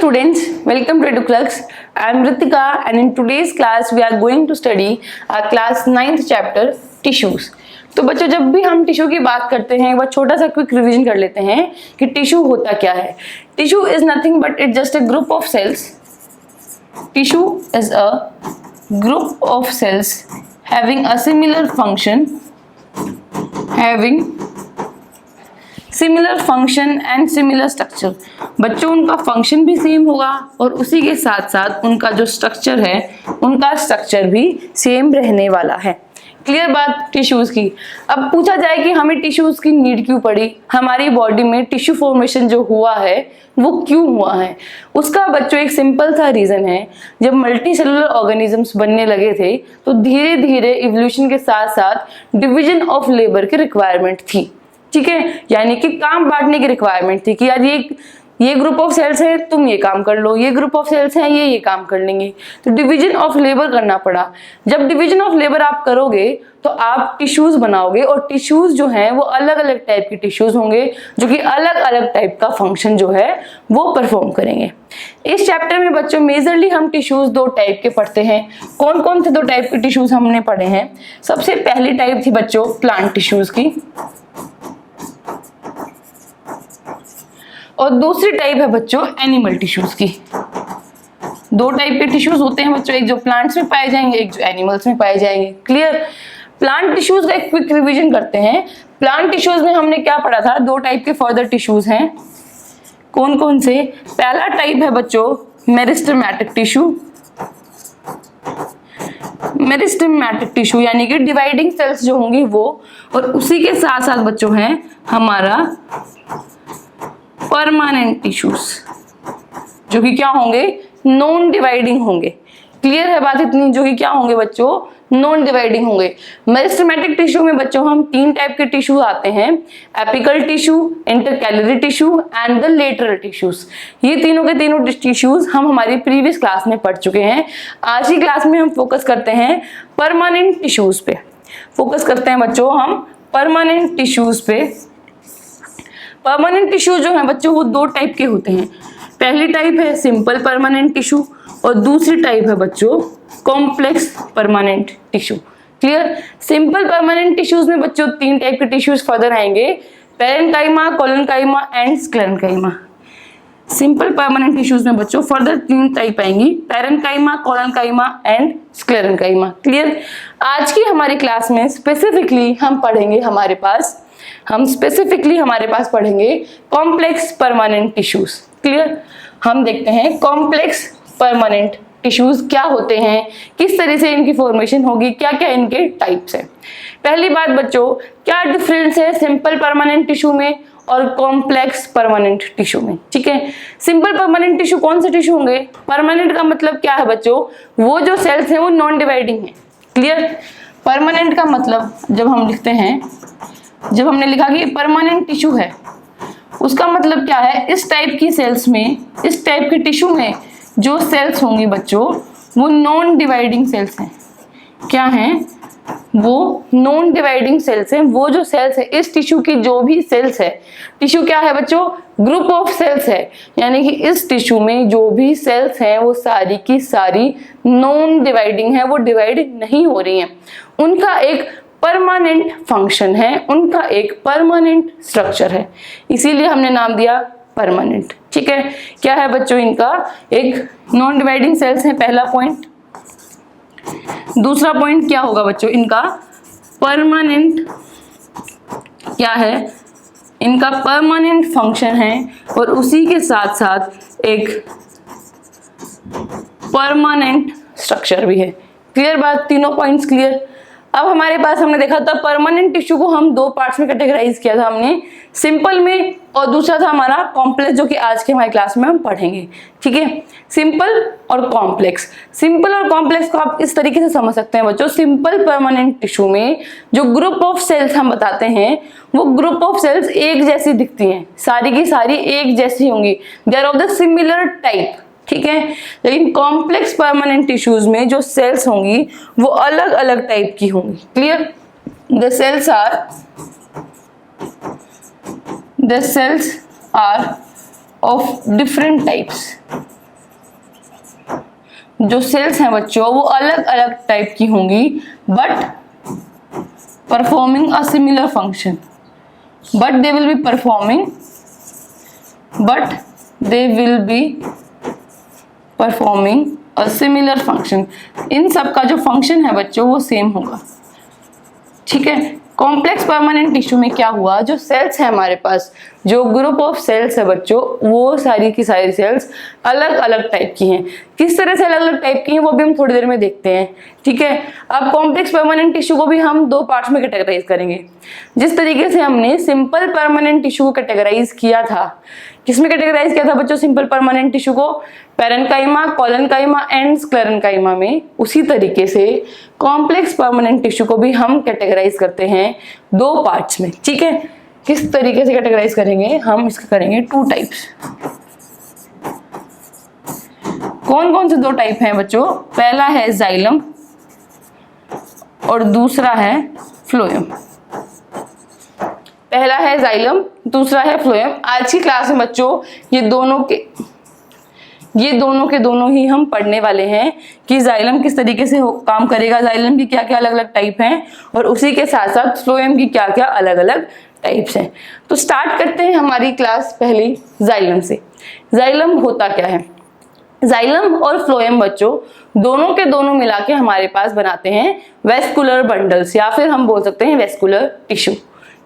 students, welcome to EduClux. I am Ritika and in today's class we are going to study our class 9th chapter tissues. तो बच्चों जब भी हम tissue की बात करते हैं एक बार छोटा सा क्विक रिवीजन कर लेते हैं कि टिश्यू होता क्या है. Tissue is nothing but it just a group of cells. Tissue is a group of cells having a similar function and similar structure. बच्चों उनका फंक्शन भी सेम होगा और उसी के साथ साथ उनका जो स्ट्रक्चर है उनका स्ट्रक्चर भी सेम रहने वाला है. क्लियर बात टिश्यूज की. अब पूछा जाए कि हमें टिश्यूज की नीड क्यों पड़ी, हमारी बॉडी में टिश्यू फॉर्मेशन जो हुआ है वो क्यों हुआ है. उसका बच्चों एक सिंपल सा रीजन है. जब मल्टी सेलुलर ऑर्गेनिजम्स बनने लगे थे तो धीरे धीरे इवोल्यूशन के साथ साथ डिवीजन ऑफ लेबर की रिक्वायरमेंट थी. ठीक है, यानी कि काम बांटने की रिक्वायरमेंट थी कि यार ये ग्रुप ऑफ सेल्स है, तुम ये काम कर लो, ये ग्रुप ऑफ सेल्स हैं ये काम कर लेंगे. तो डिवीजन ऑफ लेबर करना पड़ा. जब डिवीजन ऑफ लेबर आप करोगे तो आप टिश्यूज बनाओगे और टिश्यूज जो हैं वो अलग अलग टाइप के टिश्यूज होंगे जो कि अलग अलग टाइप का फंक्शन जो है वो परफॉर्म करेंगे. इस चैप्टर में बच्चों मेजरली हम टिश्यूज दो टाइप के पढ़ते हैं. कौन कौन से दो टाइप के टिश्यूज हमने पढ़े हैं. सबसे पहली टाइप थी बच्चों प्लांट टिश्यूज की और दूसरी टाइप है बच्चों एनिमल टिश्यूज की. दो टाइप के टिश्यूज होते हैं बच्चों, एक जो प्लांट्स में पाए जाएंगे एक जो एनिमल्स में पाए जाएंगे. क्लियर. प्लांट टिश्यूज का एक क्विक रिवीजन करते हैं. प्लांट टिश्यूज में हमने क्या पढ़ा था, दो टाइप के फर्दर टिश्यूज हैं. कौन कौन से. पहला टाइप है बच्चों मेरिस्टेमेटिक टिश्यू. मेरिस्टेमेटिक टिश्यू यानी कि डिवाइडिंग सेल्स जो होंगी वो, और उसी के साथ साथ बच्चों हैं हमारा परमानेंट टिश्यूज जो कि क्या होंगे, नॉन डिवाइडिंग होंगे. क्लियर है बात इतनी, जो कि क्या होंगे बच्चों, नॉन डिवाइडिंग होंगे. मेरिस्टेमेटिक टिश्यू में बच्चों हम तीन टाइप के टिश्यू आते हैं, apical tissue, intercalary tissue and the lateral tissues. ये तीनों के तीनों टिश्यूज हम हमारी प्रीवियस क्लास में पढ़ चुके हैं. आज की क्लास में हम फोकस करते हैं परमानेंट टिश्यूज पे. फोकस करते हैं बच्चों हम परमानेंट टिश्यूज पे. परमानेंट टिश्यू जो है बच्चों वो दो टाइप के होते हैं. पहली टाइप है सिंपल परमानेंट टिश्यू और दूसरी टाइप है बच्चों complex permanent tissue. Clear. Simple permanent tissues में बच्चों तीन टाइप के टिश्यूज फर्दर आएंगे, parenchyma, collenchyma and sclerenchyma. Simple permanent tissues में बच्चों फर्दर तीन टाइप आएंगी, parenchyma, collenchyma and sclerenchyma. Clear. आज की हमारी क्लास में स्पेसिफिकली हम पढ़ेंगे हमारे पास पढ़ेंगे कॉम्प्लेक्स परमानेंट टिश्यूज. क्लियर. हम देखते हैं कॉम्प्लेक्स परमानेंट टिश्यूज क्या होते हैं, किस तरह से इनकी फॉर्मेशन होगी, क्या क्या इनके टाइप्स हैं. पहली बात बच्चों, क्या डिफरेंस है सिंपल परमानेंट टिश्यू में और कॉम्प्लेक्स परमानेंट टिश्यू में. ठीक है. सिंपल परमानेंट टिश्यू कौन से टिश्यू होंगे. परमानेंट का मतलब क्या है बच्चों, वो जो सेल्स हैं वो नॉन डिवाइडिंग है. क्लियर. परमानेंट का मतलब जब हम लिखते हैं, जब हमने लिखा कि परमानेंट टिश्यू है, उसका मतलब क्या है, इस टाइप की सेल्स में, इस टाइप के टिश्यू में जो सेल्स होंगी बच्चों वो नॉन डिवाइडिंग सेल्स हैं. क्या हैं वो, नॉन डिवाइडिंग सेल्स हैं. वो जो सेल्स है इस टिश्यू की, जो भी सेल्स है, टिश्यू क्या है बच्चों, ग्रुप ऑफ सेल्स है. यानी कि इस टिश्यू में जो भी सेल्स हैं वो सारी की सारी नॉन डिवाइडिंग है, वो डिवाइड नहीं हो रही हैं. उनका एक परमानेंट फंक्शन है, उनका एक परमानेंट स्ट्रक्चर है, इसीलिए हमने नाम दिया परमानेंट. ठीक है. क्या है बच्चों, इनका एक नॉन डिवाइडिंग सेल्स है, पहला पॉइंट. दूसरा पॉइंट क्या होगा बच्चों, इनका परमानेंट क्या है, इनका परमानेंट फंक्शन है और उसी के साथ साथ एक परमानेंट स्ट्रक्चर भी है. क्लियर बात, तीनों पॉइंट्स क्लियर. अब हमारे पास हमने देखा था परमानेंट टिश्यू को हम दो पार्ट्स में कैटेगराइज किया था हमने, सिंपल में और दूसरा था हमारा कॉम्प्लेक्स, जो कि आज के हमारी क्लास में हम पढ़ेंगे. ठीक है. सिंपल और कॉम्प्लेक्स. सिंपल और कॉम्प्लेक्स को आप इस तरीके से समझ सकते हैं बच्चों. सिंपल परमानेंट टिश्यू में जो ग्रुप ऑफ सेल्स हम बताते हैं वो ग्रुप ऑफ सेल्स एक जैसी दिखती हैं, सारी की सारी एक जैसी होंगी, they are of the similar type. ठीक है. लेकिन कॉम्प्लेक्स परमानेंट टिश्यूज में जो सेल्स होंगी वो अलग अलग टाइप की होंगी. Clear. The cells are of different types. जो सेल्स हैं बच्चों वो अलग अलग टाइप की होंगी but performing a similar function, but they will be performing a similar function. इन सब का जो फंक्शन है बच्चों वो सेम होगा, ठीक है। कॉम्प्लेक्स परमानेंट टिश्यू में क्या हुआ, जो सेल्स है हमारे पास, जो ग्रुप ऑफ सेल्स है बच्चों, वो सारी की सारी सेल्स अलग अलग टाइप की हैं। किस तरह से अलग अलग टाइप की हैं वो भी हम थोड़ी देर में देखते हैं, ठीक है। अब कॉम्प्लेक्स परमानेंट टिश्यू को भी हम दो पार्ट्स में कैटेगराइज करेंगे। जिस तरीके से हमने सिंपल परमानेंट टिश्यू को कैटेगराइज किया था, किसमें कैटेगराइज किया था बच्चों सिंपल परमानेंट टिश्यू को, पैरेन्काइमा, कोलेन्काइमा एंड स्क्लेरेन्काइमा में, उसी तरीके से कॉम्प्लेक्स परमानेंट टिश्यू को भी हम कैटेगराइज करते हैं दो पार्ट्स में, ठीक है। किस तरीके से कैटेगराइज करेंगे, हम इसके करेंगे टू टाइप्स। कौन कौन से दो टाइप हैं बच्चों, पहला है जाइलम और दूसरा है फ्लोएम। पहला है जाइलम, दूसरा है फ्लोएम। आज की क्लास में बच्चों ये दोनों के दोनों ही हम पढ़ने वाले हैं कि जाइलम किस तरीके से काम करेगा, जाइलम की क्या क्या अलग अलग टाइप हैं, और उसी के साथ साथ फ्लोएम की क्या क्या अलग अलग टाइप्स हैं। तो स्टार्ट करते हैं हमारी क्लास पहली जाइलम से। जाइलम होता क्या है, जाइलम और फ्लोएम बच्चों दोनों के दोनों मिला के हमारे पास बनाते हैं वेस्कुलर बंडल्स, या फिर हम बोल सकते हैं वेस्कुलर टिश्यू,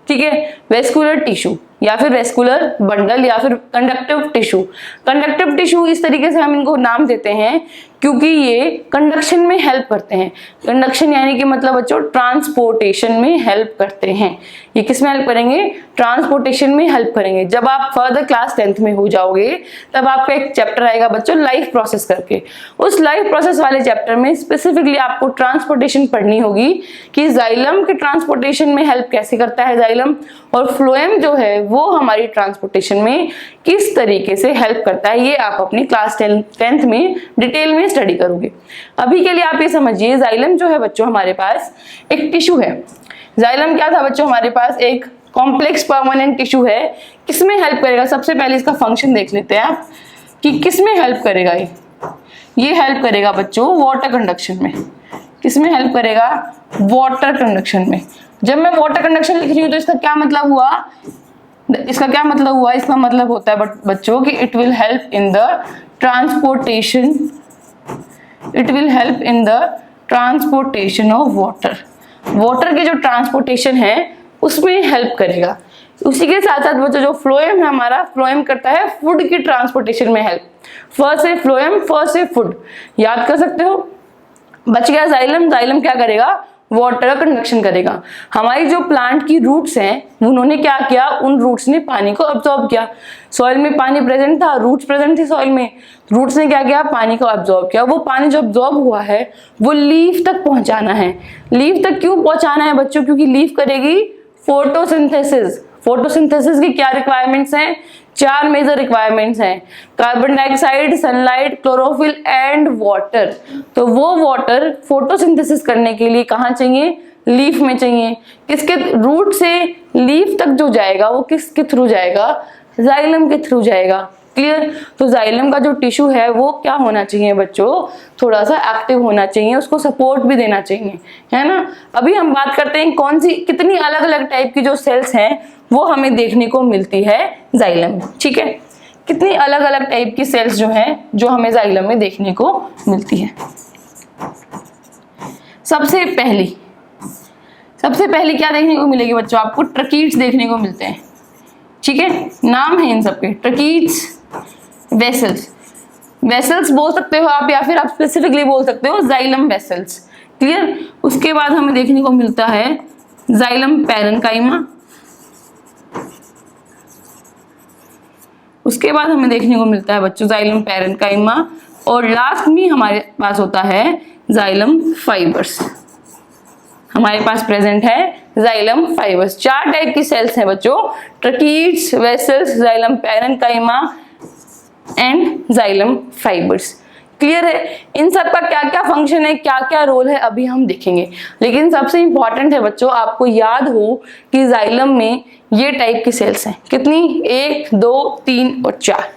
ठीक है। वेस्कुलर टिश्यू या फिर वेस्कुलर बंडल या फिर कंडक्टिव टिश्यू। कंडक्टिव टिश्यू इस तरीके से हम इनको नाम देते हैं क्योंकि ये कंडक्शन में हेल्प करते हैं। कंडक्शन यानी कि मतलब बच्चों ट्रांसपोर्टेशन में हेल्प करते हैं। ये किस में हेल्प करेंगे, ट्रांसपोर्टेशन में हेल्प करेंगे। जब आप फर्दर क्लास 10th में हो जाओगे तब आपका एक चैप्टर आएगा बच्चों लाइफ प्रोसेस करके, उस लाइफ प्रोसेस वाले चैप्टर में स्पेसिफिकली आपको ट्रांसपोर्टेशन पढ़नी होगी कि जाइलम के ट्रांसपोर्टेशन में हेल्प कैसे करता है जाइलम, और फ्लोएम जो है वो हमारी ट्रांसपोर्टेशन में किस तरीके से हेल्प करता है। ये आप अपनी क्लास 10th में डिटेल में स्टडी करोगे। अभी के लिए आप ये समझिए जाइलम जो है बच्चों हमारे पास एक टिश्यू है। जाइलम क्या था बच्चों हमारे पास, एक कॉम्प्लेक्स परमानेंट टिश्यू है। किसमें हेल्प करेगा, सबसे पहले इसका फंक्शन देख लेते हैं आप कि किसमें हेल्प करेगा। ये हेल्प करेगा बच्चों वाटर कंडक्शन में। किसमें हेल्प करेगा, वाटर कंडक्शन में। जब मैं वाटर कंडक्शन लिख रही हूँ तो इसका क्या मतलब हुआ, इसका मतलब होता है बच्चों कि it will help in the transportation, of water. Water की जो ट्रांसपोर्टेशन है उसमें हेल्प करेगा। उसी के साथ साथ बच्चों जो फ्लोएम है हमारा, फ्लोएम करता है फूड की ट्रांसपोर्टेशन में हेल्प। फर्स्ट से फ्लोएम, फर्स्ट से फूड, याद कर सकते हो। बच गया जाइलम। जाइलम क्या करेगा, वाटर कंडक्शन करेगा। हमारी जो प्लांट की रूट्स हैं उन्होंने क्या किया, उन रूट्स ने पानी को अब्सॉर्ब किया। सॉइल में पानी प्रेजेंट था, रूट्स प्रेजेंट थी सॉइल में, रूट्स ने क्या किया, पानी को अब्सॉर्ब किया। वो पानी जो अब्सॉर्ब हुआ है वो लीफ तक पहुंचाना है। लीफ तक क्यों पहुंचाना है बच्चों, क्योंकि लीफ करेगी फोटोसिंथेसिस। फोटोसिंथेसिस की क्या रिक्वायरमेंट्स हैं, 4 मेजर रिक्वायरमेंट्स हैं, carbon dioxide, sunlight, chlorophyll and water. तो वो वाटर फोटोसिंथेसिस करने के लिए कहाँ चाहिए, लीफ में चाहिए। किसके रूट से लीफ तक जो जाएगा वो किसके थ्रू जाएगा, जाइलम के थ्रू जाएगा। क्लियर। तो जाइलम का जो टिश्यू है वो क्या होना चाहिए बच्चों, थोड़ा सा एक्टिव होना चाहिए, उसको सपोर्ट भी देना चाहिए, है ना। अभी हम बात करते हैं कौन सी कितनी अलग अलग टाइप की जो सेल्स हैं वो हमें देखने को मिलती है जाइलम में, ठीक है। कितनी अलग अलग टाइप की सेल्स जो हैं जो हमें जाइलम में देखने को मिलती है। सबसे पहली क्या देखने को मिलेगी बच्चों, आपको ट्रकीट्स देखने को मिलते हैं, ठीक है। नाम है इन सबके, ट्रकीट्स, वेसल्स बोल सकते हो आप, या फिर आप स्पेसिफिकली बोल सकते हो जाइलम वेसल्स। क्लियर। उसके बाद हमें देखने को मिलता है जाइलम पैरेन्काइमा। उसके बाद हमें देखने को मिलता है बच्चों जाइलम पैरेन्काइमा, और लास्ट में हमारे पास होता है जाइलम फाइबर्स। हमारे पास प्रेजेंट है जाइलम फाइबर्स। 4 टाइप की सेल्स हैं बच्चों, tracheids, vessels, xylem parenchyma and xylem fibres. Clear है। इन सब का क्या क्या फंक्शन है, क्या क्या रोल है, अभी हम देखेंगे। लेकिन सबसे इंपॉर्टेंट है बच्चों आपको याद हो कि जाइलम में ये टाइप की सेल्स हैं। कितनी, 1, 2, 3 और 4।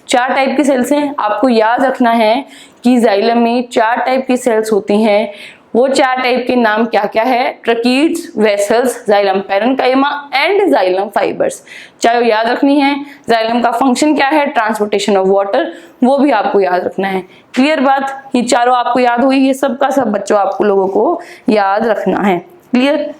4 टाइप की सेल्स हैं। आपको याद रखना है कि जाइलम में 4 टाइप की सेल्स होती हैं। वो 4 टाइप के नाम क्या क्या है? Tracheids, vessels, xylem parenchyma and xylem fibres. चाहे याद रखनी है। जाइलम का फंक्शन क्या है? ट्रांसपोर्टेशन ऑफ वाटर, वो भी आपको याद रखना है। क्लियर बात? ये चारों आपको याद हुई, ये सब का सब बच्चों आपको लोगों को याद रखना है। क्लियर?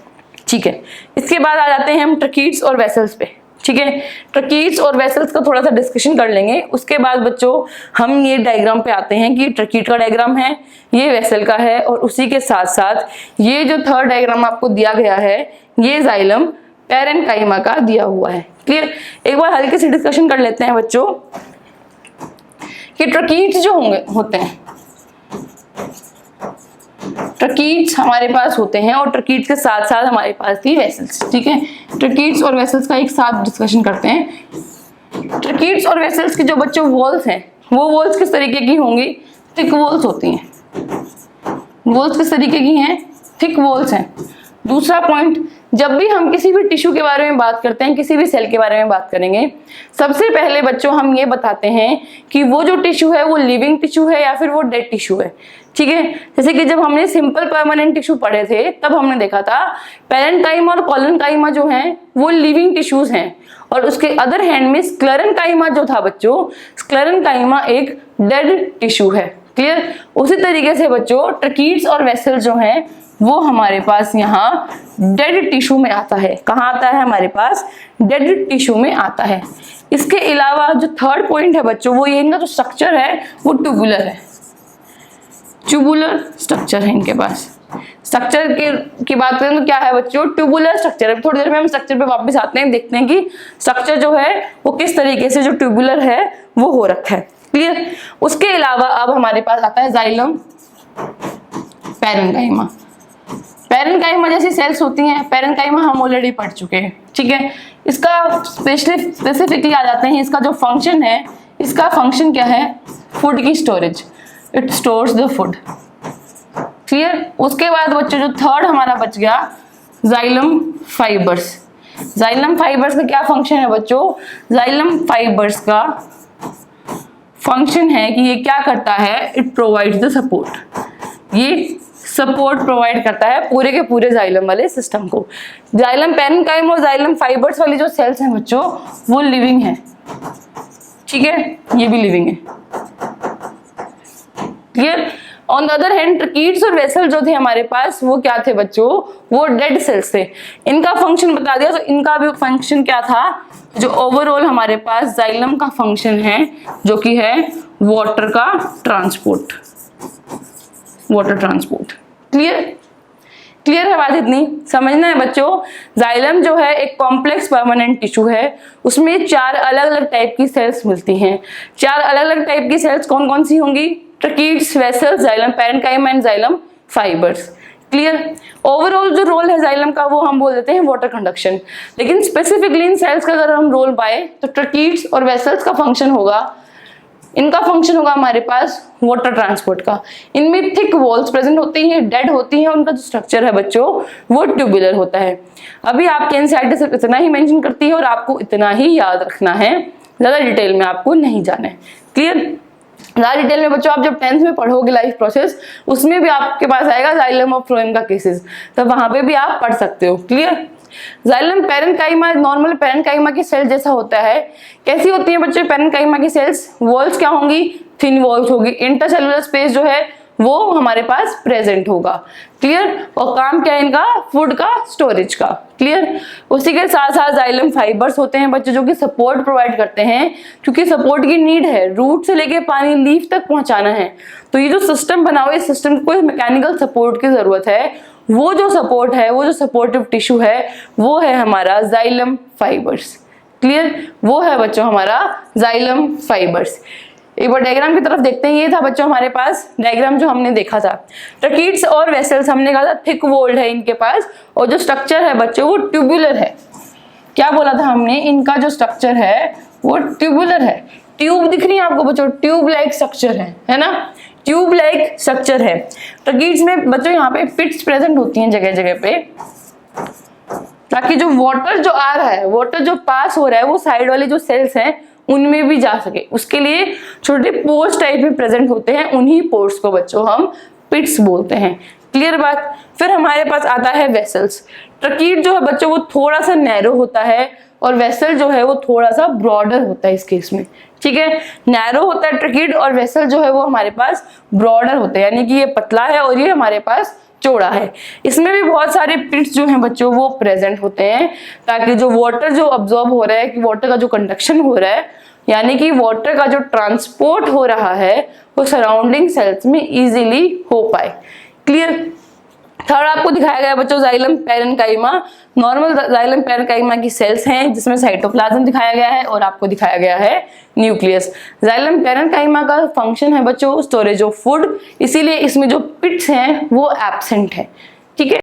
ठीक है। इसके बाद आ जाते हैं हम ट्रकीड्स और वेसल्स पे। ठीक है, ट्रकीड्स और वेसल्स का थोड़ा सा डिस्कशन कर लेंगे। उसके बाद बच्चों हम ये डायग्राम पे आते हैं कि ट्रकीड का डायग्राम है, ये वेसल का है, और उसी के साथ साथ ये जो थर्ड डायग्राम आपको दिया गया है ये जाइलम पैरेन्काइमा का दिया हुआ है। क्लियर? एक बार हल्के से डिस्कशन कर लेते हैं बच्चों कि ट्रकीड्स जो होते हैं, ट्रकीड्स हमारे पास होते हैं और ट्रकीड्स के साथ साथ हमारे पास थी वेसल्स। ठीक है, ट्रकीड्स और वेसल्स का एक साथ डिस्कशन करते हैं। ट्रकीड्स और वेसल्स की जो बच्चों वॉल्स हैं वो वॉल्स किस तरीके की होंगी? थिक वॉल्स होती हैं। वॉल्स किस तरीके की हैं? थिक वॉल्स हैं। दूसरा पॉइंट, जब भी हम किसी भी टिश्यू के बारे में बात करते हैं, किसी भी सेल के बारे में बात करेंगे, सबसे पहले बच्चों हम ये बताते हैं कि वो जो टिश्यू है वो लिविंग टिश्यू है या फिर वो डेड टिश्यू है। ठीक है, जैसे कि जब हमने सिंपल परमानेंट टिश्यू पढ़े थे तब हमने देखा था पैरेन्काइमा और कोलेन्काइमा जो हैं वो लिविंग टिश्यूज हैं, और उसके अदर हैंड में स्क्लेरेन्काइमा जो था बच्चों, स्क्लेरेन्काइमा एक डेड टिश्यू है। क्लियर? उसी तरीके से बच्चों ट्रकीड्स और वेसल जो हैं वो हमारे पास यहाँ डेड टिश्यू में आता है। कहाँ आता है? हमारे पास डेड टिश्यू में आता है। इसके अलावा जो थर्ड पॉइंट है बच्चों वो ये, इनका जो स्ट्रक्चर है वो ट्यूबुलर है। ट्यूबुलर स्ट्रक्चर है इनके पास। स्ट्रक्चर की बात करें तो क्या है बच्चों? ट्यूबुलर स्ट्रक्चर है। थोड़ी देर में हम स्ट्रक्चर पे वापस आते हैं, देखते हैं कि स्ट्रक्चर जो है वो किस तरीके से जो ट्यूबुलर है वो हो रखा है। क्लियर? उसके अलावा अब हमारे पास आता है जाइलम पैरेन्काइमा। पैरेन्काइमा जैसी सेल्स होती हैं, पैरेन्काइमा हम ऑलरेडी पढ़ चुके हैं। ठीक है, इसका स्पेसिफिकली आ जाते हैं। इसका जो फंक्शन है, इसका फंक्शन क्या है? फूड की storage, it stores the food. Clear? उसके बाद बच्चों जो थर्ड हमारा बच गया जाइलम फाइबर्स। जाइलम फाइबर्स का क्या फंक्शन है बच्चों? जाइलम फाइबर्स का फंक्शन है कि ये क्या करता है? It provides the support. ये सपोर्ट प्रोवाइड करता है पूरे के पूरे जाइलम वाले सिस्टम को। जाइलम पैरेन्काइमा और जाइलम फाइबर्स वाली जो सेल्स हैं बच्चों वो लिविंग है। ठीक है, ये भी लिविंग है। Clear? On the other hand tracheids और वेसल जो थे हमारे पास वो क्या थे बच्चों? वो डेड सेल्स थे। इनका फंक्शन बता दिया, तो इनका भी फंक्शन क्या था? जो ओवरऑल हमारे पास जाइलम का फंक्शन है जो कि है वाटर का transport, water transport. Clear? Clear है बात? इतनी समझना है बच्चों। जाइलम जो है एक कॉम्प्लेक्स परमानेंट टिश्यू है, उसमें 4 अलग अलग टाइप की सेल्स मिलती हैं। 4 अलग अलग टाइप की सेल्स कौन कौन सी होंगी? Tracheids, vessels, xylem parenchyma and xylem fibres. Clear? Overall जो रोल है जाइलम का वो हम बोल देते हैं वाटर कंडक्शन, लेकिन स्पेसिफिकली इन सेल्स का अगर हम रोल पाए तो ट्रकीड्स और वेसल्स का फंक्शन होगा, इनका फंक्शन होगा हमारे पास वाटर ट्रांसपोर्ट का। इनमें थिक वॉल्स प्रेजेंट होती हैं, डेड होती हैं, उनका जो स्ट्रक्चर है बच्चों वो ट्यूबुलर होता है। अभी आपके एनसीईआरटी सिर्फ इतना ही मेंशन करती है और आपको इतना ही याद रखना है, ज्यादा डिटेल में आपको नहीं जाना है। क्लियर? ज्यादा डिटेल में बच्चों आप जब 10th में पढ़ोगे लाइफ प्रोसेस, उसमें भी आपके पास आएगा जाइलम और फ्लोएम का केसेस, तब वहां पे भी आप पढ़ सकते हो। Clear? Xylem parenchyma normal parenchyma की सेल जैसा होता है। कैसी होती है बच्चों पैरेन्काइमा की सेल्स? वॉल्स क्या होंगी? थिन वॉल्स होगी। इंटरसेलुलर स्पेस जो है वो हमारे पास प्रेजेंट होगा। क्लियर? और काम क्या है इनका? फूड का स्टोरेज का। क्लियर? उसी के साथ साथ जाइलम फाइबर्स होते हैं बच्चों जो कि सपोर्ट प्रोवाइड करते हैं, क्योंकि सपोर्ट की नीड है, रूट से लेके पानी लीफ तक पहुंचाना है। तो ये जो सिस्टम बना हुआ है, इस सिस्टम को कोई मैकेनिकल सपोर्ट की जरूरत है। वो जो सपोर्ट है, वो जो सपोर्टिव टिश्यू है वो है हमारा जाइलम फाइबर्स। क्लियर? वो है बच्चों हमारा जाइलम फाइबर्स। एक बार डायग्राम की तरफ देखते हैं। ये था बच्चों हमारे पास डायग्राम जो हमने देखा था। ट्रकीड्स और वेसल्स हमने कहा था थिक वॉल्ड है इनके पास, और जो स्ट्रक्चर है बच्चों वो ट्यूबुलर है। क्या बोला था हमने? इनका जो स्ट्रक्चर है वो ट्यूबुलर है। ट्यूब दिख रही है आपको बच्चों? ट्यूब लाइक स्ट्रक्चर है ना? ट्यूब लाइक स्ट्रक्चर है। ट्रकीड्स में बच्चों यहाँ पे पिट्स प्रेजेंट होती हैं जगह जगह पे, ताकि जो वाटर जो आ रहा है, वाटर जो पास हो रहा है वो साइड वाली जो सेल्स हैं उनमें भी जा सके, उसके लिए छोटे पोर्स टाइप में प्रेजेंट होते हैं, उन्हीं पोर्स को बच्चों हम पिट्स बोलते हैं। क्लियर बात। फिर हमारे पास आता है वेसल्स। ट्रकीट जो है बच्चों वो थोड़ा सा नैरो होता है और वेसल जो है वो थोड़ा सा ब्रॉडर होता है इस केस में, ठीक है। नैरो होता है ट्रकीट और वेसल जो है वो हमारे पास ब्रॉडर होता है, यानी कि ये पतला है और ये हमारे पास चौड़ा है। इसमें भी बहुत सारे पिट्स जो हैं बच्चों वो प्रेजेंट होते हैं, ताकि जो वाटर जो अब्सॉर्ब हो रहा है, कि वाटर का जो कंडक्शन हो रहा है, यानी कि वाटर का जो ट्रांसपोर्ट हो रहा है वो सराउंडिंग सेल्स में इजीली हो पाए। क्लियर। थर्ड आपको दिखाया गया बच्चों xylem parenchyma. Normal xylem parenchyma की सेल्स हैं जिसमें साइटोप्लाज्म दिखाया गया है और आपको दिखाया गया है न्यूक्लियस। जाइलम पैरेन्काइमा का फंक्शन है बच्चों स्टोरेज ऑफ फूड, इसीलिए इसमें जो पिट्स हैं वो एब्सेंट है, ठीक है।